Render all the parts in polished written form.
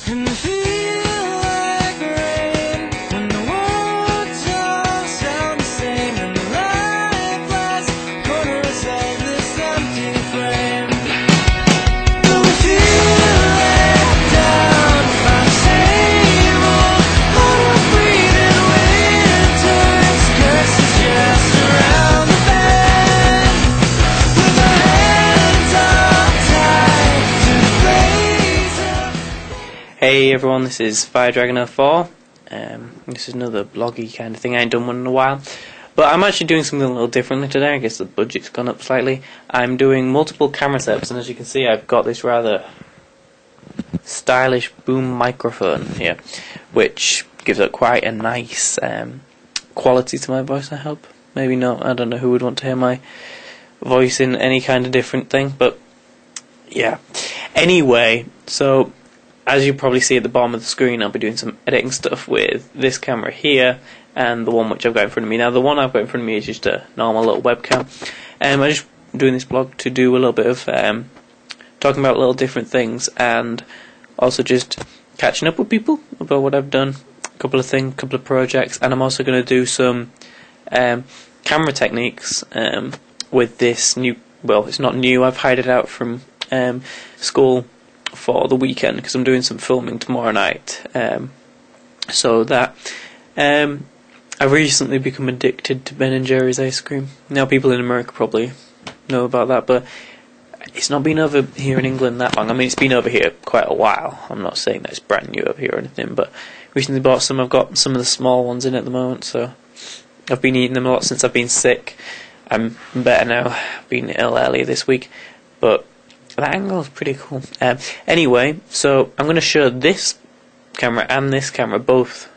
And feel like rain when the words all sound the same and the lifeless corners of this empty frame. Don't feel let down by the same old hard breathing winter's curses just around the bend. With my hands all tied to the blaze of... Hey everyone, this is FireDragon's 4. This is another vloggy kind of thing. I ain't done one in a while, but I'm actually doing something a little differently today. I guess the budget's gone up slightly. I'm doing multiple camera setups, and as you can see, I've got this rather stylish boom microphone here, which gives it quite a nice quality to my voice, I hope. Maybe not, I don't know who would want to hear my voice in any kind of different thing, but yeah. Anyway, so as you probably see at the bottom of the screen, I'll be doing some editing stuff with this camera here and the one which I've got in front of me. Now the one I've got in front of me is just a normal little webcam. I'm just doing this vlog to do a little bit of talking about little different things, and also just catching up with people about what I've done, a couple of projects, and I'm also going to do some camera techniques with this new, well, it's not new, I've hired it out from school for the weekend because I'm doing some filming tomorrow night. So that I've recently become addicted to Ben & Jerry's ice cream. Now people in America probably know about that, but it's not been over here in England that long. I mean, it's been over here quite a while. I'm not saying that it's brand new over here or anything, but recently bought some. I've got some of the small ones in at the moment, so I've been eating them a lot since I've been sick. I'm better now. I've been ill earlier this week, but that angle is pretty cool. Anyway, so I'm going to show this camera and this camera both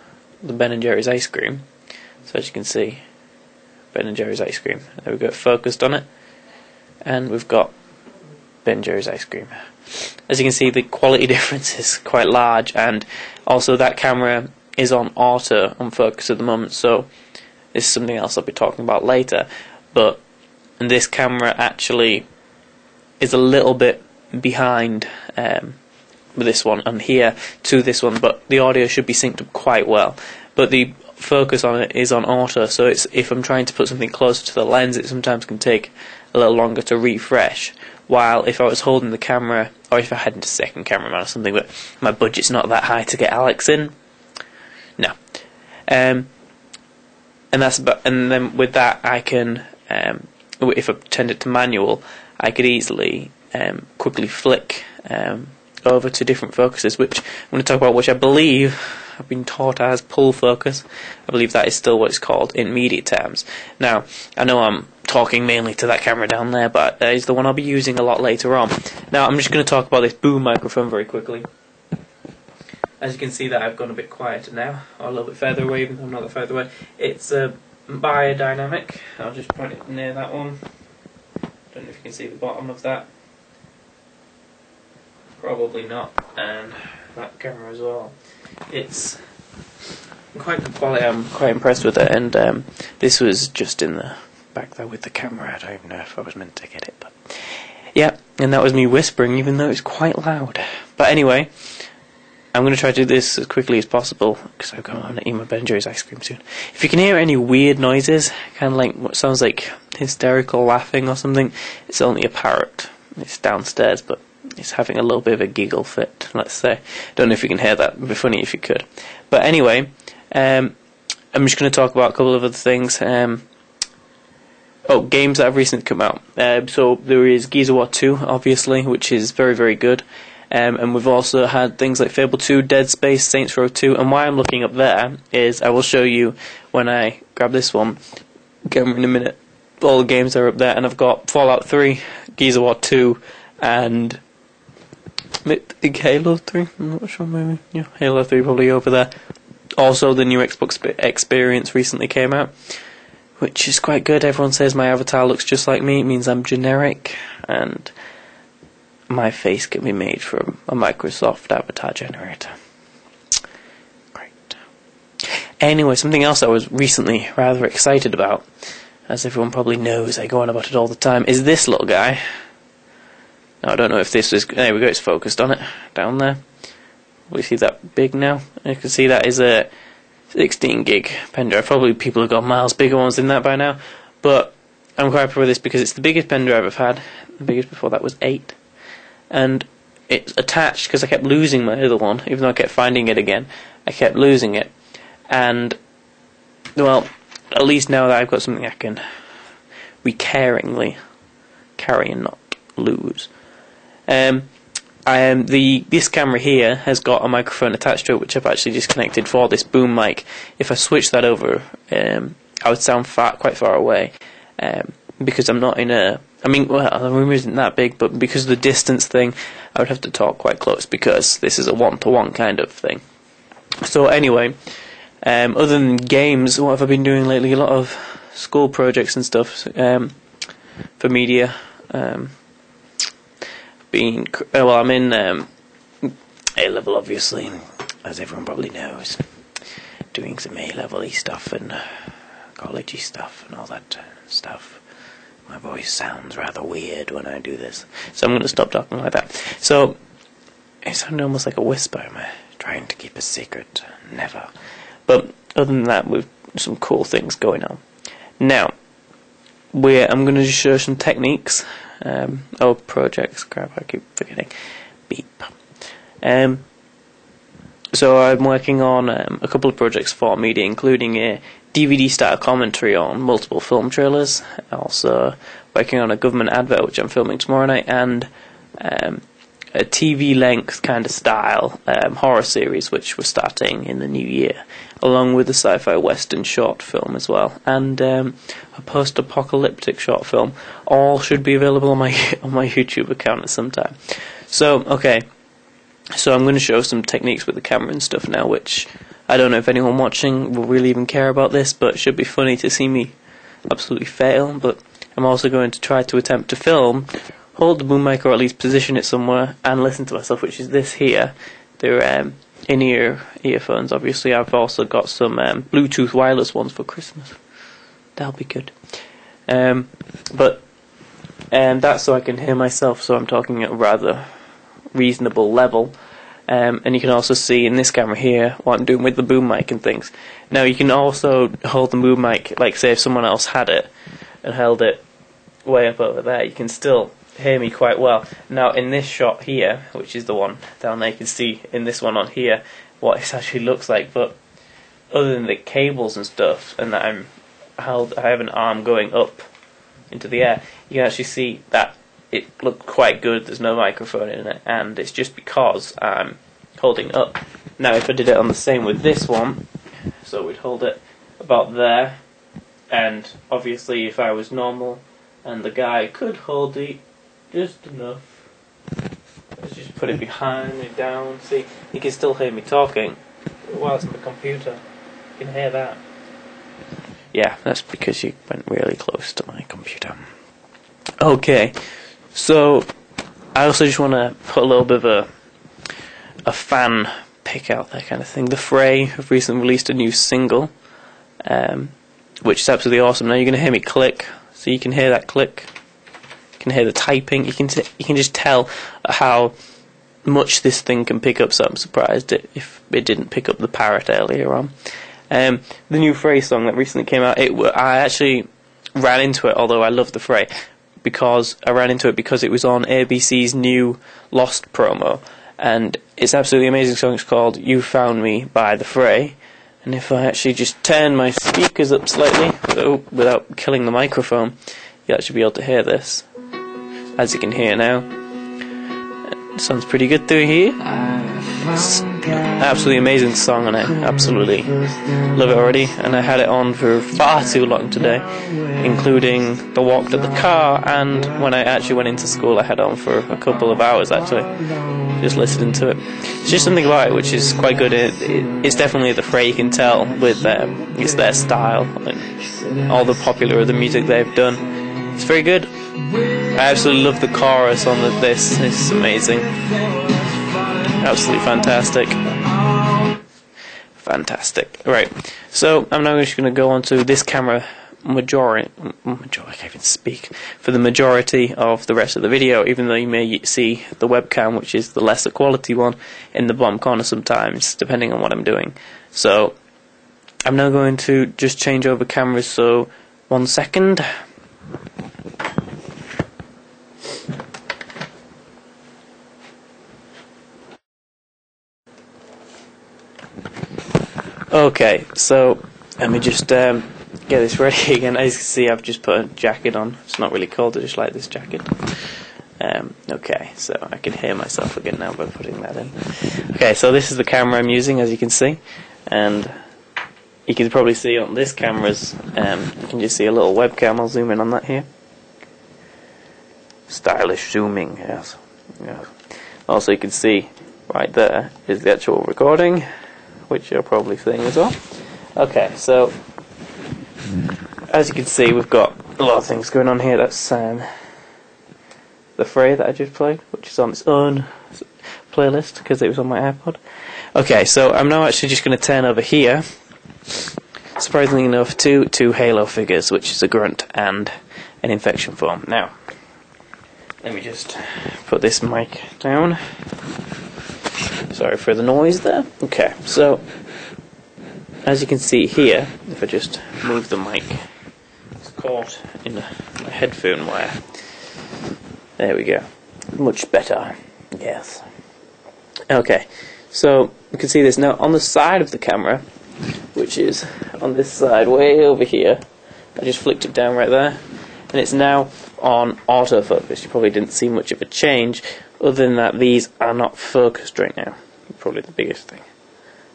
the Ben & Jerry's ice cream. So as you can see, Ben & Jerry's ice cream. There we go, focused on it. And we've got Ben & Jerry's ice cream. As you can see, the quality difference is quite large, and also that camera is on auto on focus at the moment, so this is something else I'll be talking about later. But this camera actually is a little bit behind with this one and here to this one, but the audio should be synced up quite well. But the focus on it is on auto, so it's, if I'm trying to put something closer to the lens, it sometimes can take a little longer to refresh. While if I was holding the camera, or if I had a second cameraman or something, but my budget's not that high to get Alex in, no. And that's about, and then with that I can, if I turned it to manual, I could easily quickly flick over to different focuses, which I'm going to talk about, which I believe I've been taught as pull focus. I believe that is still what it's called in media terms. Now, I know I'm talking mainly to that camera down there, but that is the one I'll be using a lot later on. Now, I'm just going to talk about this boom microphone very quickly. As you can see, that I've gone a bit quieter now, or a little bit further away, even though I'm not that further away. It's a biodynamic. I'll just point it near that one. Don't know if you can see the bottom of that. Probably not. And that camera as well. It's quite good quality. I'm quite impressed with it. And this was just in the back there with the camera. I don't even know if I was meant to get it, but yeah. And that was me whispering, even though it's quite loud. But anyway, I'm going to try to do this as quickly as possible because I'm going to eat my Ben & Jerry's ice cream soon. If you can hear any weird noises, kind of like what sounds like hysterical laughing or something, it's only a parrot. It's downstairs, but it's having a little bit of a giggle fit, let's say. Don't know if you can hear that. It'd be funny if you could. But anyway, I'm just going to talk about a couple of other things. Games that have recently come out. So there is Gears of War 2, obviously, which is very, very good. And we've also had things like Fable 2, Dead Space, Saints Row 2, and why I'm looking up there is I will show you when I grab this one, camera in a minute, all the games are up there, and I've got Fallout 3, Gears of War 2, and I think Halo 3, I'm not sure, maybe, yeah, Halo 3 probably over there. Also the new Xbox Experience recently came out, which is quite good. Everyone says my avatar looks just like me, it means I'm generic, and my face can be made from a Microsoft avatar generator. Great. Anyway, something else I was recently rather excited about, as everyone probably knows, I go on about it all the time, is this little guy. Now, I don't know if this is... There we go, it's focused on it, down there. We see that big now. You can see that is a 16 gig pen drive. Probably people have got miles bigger ones than that by now, but I'm quite proud of this because it's the biggest pen drive I've had. The biggest before that was 8, and it's attached because I kept losing my other one, even though I kept finding it again. I kept losing it, and well, at least now that I've got something I can caringly carry and not lose. This camera here has got a microphone attached to it, which I've actually just connected for this boom mic. If I switch that over, I would sound quite far away, because I'm not in a... I mean, well, the room isn't that big, but because of the distance thing, I would have to talk quite close, because this is a one-to-one kind of thing. So anyway, other than games, what have I been doing lately? A lot of school projects and stuff for media. I'm in A-level, obviously, as everyone probably knows. Doing some A-level-y stuff and college-y stuff and all that stuff. My voice sounds rather weird when I do this, so I'm going to stop talking like that. So, it sounded almost like a whisper. Am I trying to keep a secret? Never. But other than that, we've some cool things going on. Now, I'm going to just show some techniques. Projects. Crap, I keep forgetting. Beep. So I'm working on a couple of projects for media, including a DVD-style commentary on multiple film trailers. Also working on a government advert, which I'm filming tomorrow night, and a TV-length kind of style horror series, which we're starting in the new year, along with a sci-fi western short film as well, and a post-apocalyptic short film. All should be available on my YouTube account at some time. So, okay. So I'm going to show some techniques with the camera and stuff now, which I don't know if anyone watching will really even care about this, but it should be funny to see me absolutely fail. But I'm also going to try to attempt to film, hold the boom mic or at least position it somewhere, and listen to myself, which is this here. They're in-ear earphones. Obviously, I've also got some Bluetooth wireless ones for Christmas. That'll be good. But that's so I can hear myself, so I'm talking at a rather reasonable level. And you can also see in this camera here what I'm doing with the boom mic and things. Now you can also hold the boom mic, like say if someone else had it and held it way up over there, you can still hear me quite well. Now in this shot here, which is the one down there, you can see in this one on here what it actually looks like. But other than the cables and stuff, and that I have an arm going up into the air, you can actually see that it looked quite good. There's no microphone in it, and it's just because I'm holding up. Now if I did it on the same with this one, so we'd hold it about there, and obviously if I was normal and the guy could hold it just enough, let's just put it behind me down, see, you can still hear me talking whilst the computer, you can hear that. Yeah, that's because you went really close to my computer. Okay, so I also just want to put a little bit of a fan pick out there kind of thing. The Fray have recently released a new single, which is absolutely awesome. Now you're going to hear me click, so you can hear that click. You can hear the typing. You can just tell how much this thing can pick up. So I'm surprised if it didn't pick up the parrot earlier on. The new Fray song that recently came out, I actually ran into it, although I love the Fray, because I ran into it because it was on ABC's new Lost promo, and it's absolutely amazing song. It's called You Found Me by the Fray, and if I actually just turn my speakers up slightly without killing the microphone, you'll actually be able to hear this, as you can hear now. It sounds pretty good through here. It's an absolutely amazing song, and I absolutely love it already, and I had it on for far too long today, including the walk to the car, and when I actually went into school I had it on for a couple of hours actually, just listening to it. It's just something about it which is quite good. It's definitely the Fray, you can tell, with it's their style and all the popular other music they've done. It's very good. I absolutely love the chorus on this. It's amazing. Absolutely fantastic. Fantastic. Right, so I'm now just going to go on to this camera majority, I can't even speak, for the majority of the rest of the video, even though you may see the webcam, which is the lesser quality one, in the bottom corner sometimes, depending on what I'm doing. So I'm now going to just change over cameras, so 1 second. Okay, so let me just get this ready again. As you can see, I've just put a jacket on. It's not really cold, I just like this jacket. Okay, so I can hear myself again now by putting that in. Okay, so this is the camera I'm using, as you can see, and you can probably see on this camera's, you can just see a little webcam. I'll zoom in on that here. Stylish zooming, yes. Also, you can see right there is the actual recording, which you're probably seeing as well. Okay, so as you can see, we've got a lot of things going on here. That's the Fray that I just played, which is on its own playlist because it was on my iPod. Okay, so I'm now actually just going to turn over here, surprisingly enough, to two Halo figures, which is a grunt and an infection form. Now, let me just put this mic down. Sorry for the noise there. Okay, so as you can see here, if I just move the mic, it's caught in my headphone wire. There we go. Much better. Yes. Okay, so you can see this now on the side of the camera, which is on this side, way over here. I just flicked it down right there, and it's now on autofocus. You probably didn't see much of a change, other than that these are not focused right now. Probably the biggest thing.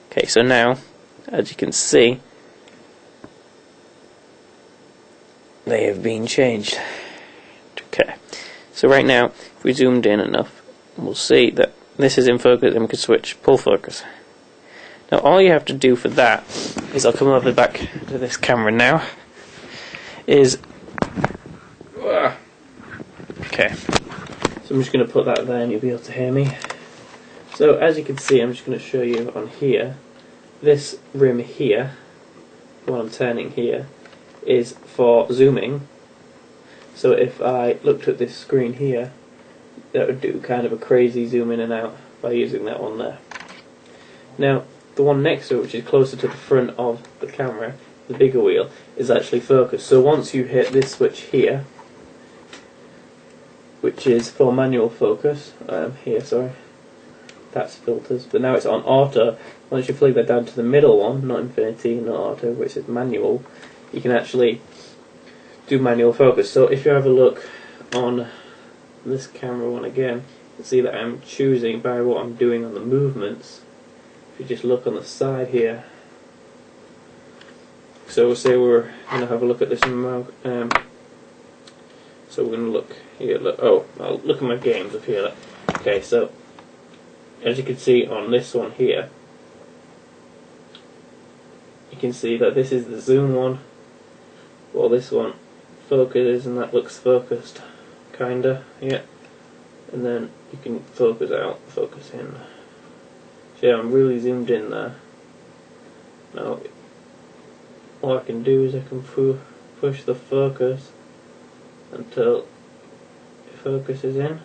Okay, so now, as you can see, they have been changed. Okay, so right now, if we zoomed in enough, we'll see that this is in focus, and we can switch pull focus. Now, all you have to do for that is, I'll come over back to this camera now, is, okay, so I'm just going to put that there and you'll be able to hear me. So as you can see, I'm just going to show you on here, this rim here, what I'm turning here, is for zooming. So if I looked at this screen here, that would do kind of a crazy zoom in and out by using that one there. Now, the one next to it, which is closer to the front of the camera, the bigger wheel, is actually focused. So once you hit this switch here, which is for manual focus, here, sorry, that's filters, but now it's on auto. Once you flick that down to the middle one, not infinity, not auto, which is manual, you can actually do manual focus. So if you have a look on this camera one again, you can see that I'm choosing by what I'm doing on the movements. If you just look on the side here, so we'll say we're going to have a look at this so we're going to look here, I'll look at my games up here. Okay, so as you can see on this one here, you can see that this is the zoom one, while this one focuses, and that looks focused, kinda, yeah. And then you can focus out, focus in. So yeah, I'm really zoomed in there. Now, all I can do is I can push the focus until it focuses in.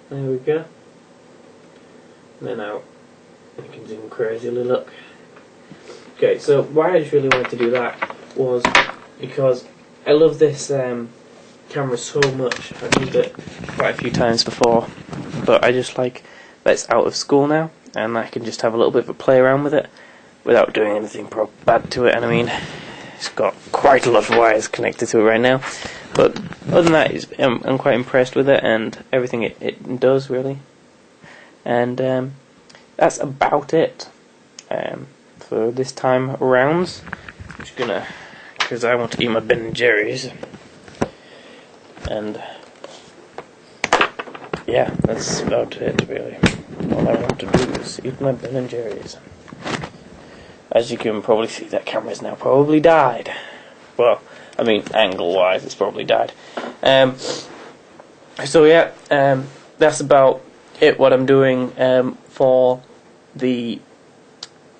There we go. And then out, you can zoom crazily, look. Okay, so why I just really wanted to do that was because I love this camera so much. I've used it quite a few times before, but I just like that it's out of school now, and I can just have a little bit of a play around with it without doing anything bad to it. And I mean, it's got quite a lot of wires connected to it right now, but other than that, I'm quite impressed with it and everything it does, really. And that's about it for this time around. I'm just gonna, because I want to eat my Ben & Jerry's, and yeah, that's about it, really. All I want to do is eat my Ben & Jerry's. As you can probably see, that camera's now probably died. Well, I mean, angle-wise, it's probably died. So yeah, that's about it. What I'm doing for the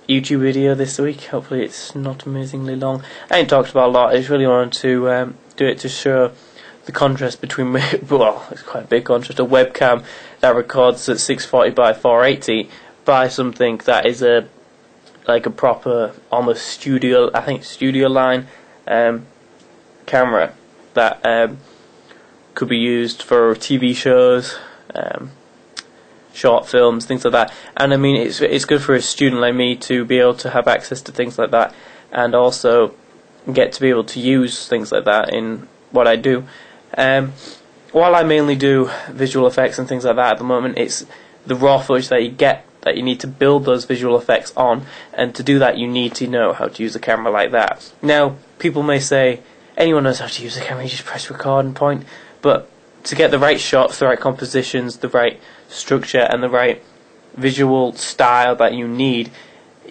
YouTube video this week. Hopefully it's not amazingly long. I ain't talked about a lot. I just really wanted to do it to show the contrast between, well, it's quite a big contrast, a webcam that records at 640 by 480 by something that is like a proper, almost studio, I think studio line camera that could be used for TV shows, short films, things like that. And I mean, it's good for a student like me to be able to have access to things like that, and also get to be able to use things like that in what I do. While I mainly do visual effects and things like that at the moment, it's the raw footage that you get that you need to build those visual effects on, and to do that you need to know how to use a camera like that. Now, people may say, anyone knows how to use a camera, you just press record and point, but to get the right shots, the right compositions, the right structure and the right visual style that you need,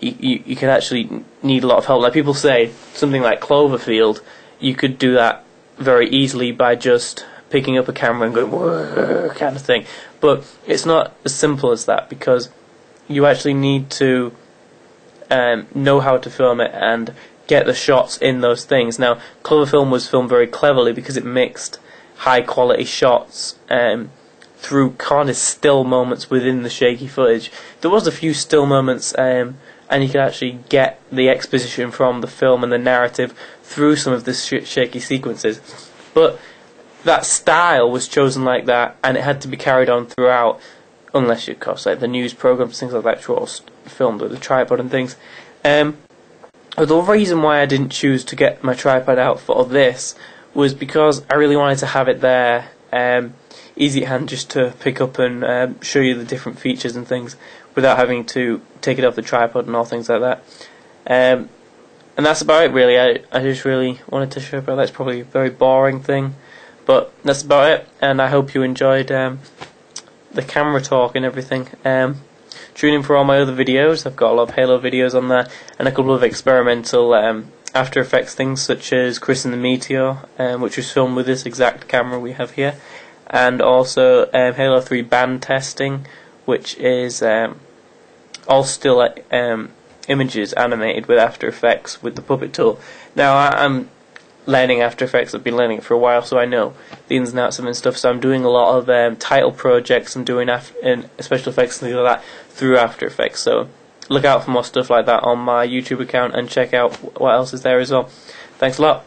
you can actually need a lot of help. Like people say, something like Cloverfield, you could do that very easily by just picking up a camera and going whoa, kind of thing. But it's not as simple as that, because you actually need to know how to film it and get the shots in those things. Now, Cloverfield was filmed very cleverly because it mixed high quality shots through kind of still moments within the shaky footage. There was a few still moments, and you could actually get the exposition from the film and the narrative through some of the shaky sequences. But that style was chosen like that, and it had to be carried on throughout, unless you, of course, like the news programs, things like that, which were all filmed with a tripod and things. The reason why I didn't choose to get my tripod out for this was because I really wanted to have it there, easy at hand, just to pick up and show you the different features and things without having to take it off the tripod and all things like that. And that's about it, really. I just really wanted to show about that. It's probably a very boring thing, but that's about it, and I hope you enjoyed the camera talk and everything. Tune in for all my other videos. I've got a lot of Halo videos on there, and a couple of experimental After Effects things, such as Chris and the Meteor, which was filmed with this exact camera we have here, and also Halo 3 band testing, which is all still images animated with After Effects with the puppet tool. Now, I'm learning After Effects. I've been learning it for a while, so I know the ins and outs of it and stuff. So I'm doing a lot of title projects and doing special effects and things like that through After Effects. So look out for more stuff like that on my YouTube account, and check out what else is there as well. Thanks a lot.